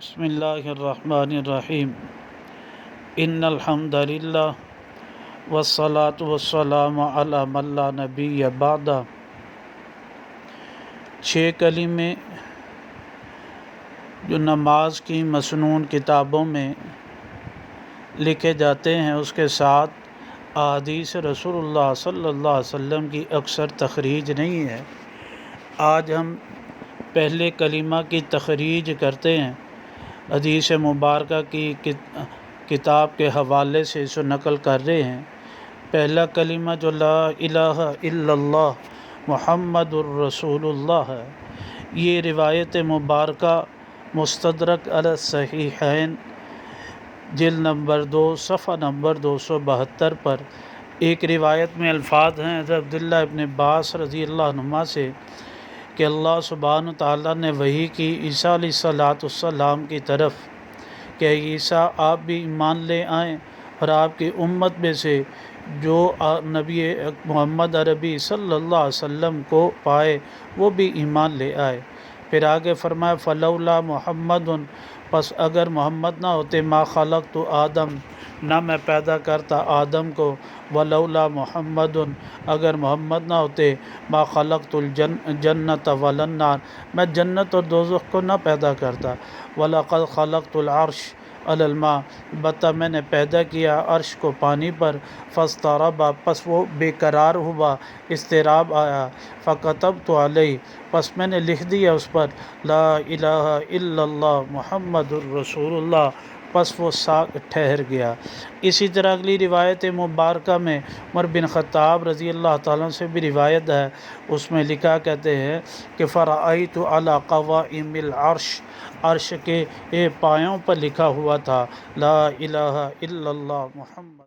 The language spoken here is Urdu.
بسم اللہ الرحمن الرحیم ان الحمد للہ والصلاة والسلام علی من لا نبی بعد۔ 6 کلمے جو نماز کی مسنون کتابوں میں لکھے جاتے ہیں، اس کے ساتھ احادیث رسول اللہ صلی اللہ علیہ وسلم کی اکثر تخریج نہیں ہے۔ آج ہم پہلے کلمہ کی تخریج کرتے ہیں، حدیث مبارکہ کی کتاب کے حوالے سے اسے نقل کر رہے ہیں۔ پہلا کلمہ جو لا الہ الا اللہ محمد الرسول اللہ ہے، یہ روایت مبارکہ مستدرک علی الصحیحین جلد نمبر 2 صفحہ نمبر 272 پر ایک روایت میں الفاظ ہیں حضرت عبداللہ ابن عباس رضی اللہ عنہما سے کہ اللہ سبحانہ تعالیٰ نے وحی کی عیسیٰ علیہ السلام کی طرف کہ عیسیٰ آپ بھی ایمان لے آئیں اور آپ کی امت میں سے جو نبی محمد عربی صلی اللہ علیہ وسلم کو پائے وہ بھی ایمان لے آئے۔ پھر آگے فرمایا فلولا محمد، پس اگر محمد نہ ہوتے ما خلقت آدم، نہ میں پیدا کرتا آدم کو، ولولا محمد، اگر محمد نہ ہوتے ما خلقت الجنت والنار، میں جنت اور دوزخ کو نہ پیدا کرتا۔ وَلَقَدْ خَلَقْتُ الْعَرْشَ عَلَى الْمَاءِ، البتہ میں نے پیدا کیا عرش کو پانی پر، فاضطرب، پس وہ بے قرار ہوا، اضطراب آیا، فَكَتَبْتُ عَلَيْهِ، پس میں نے لکھ دیا اس پر لا الہ الا اللہ محمد الرسول اللہ، پس وہ ٹھہر گیا۔ اسی طرح اگلی روایت مبارکہ میں عمر بن خطاب رضی اللہ تعالیٰ سے بھی روایت ہے، اس میں لکھا کہتے ہیں کہ فرأیت علی قوائم العرش، عرش کے پایوں پر لکھا ہوا تھا لا الہ الا اللہ محمد۔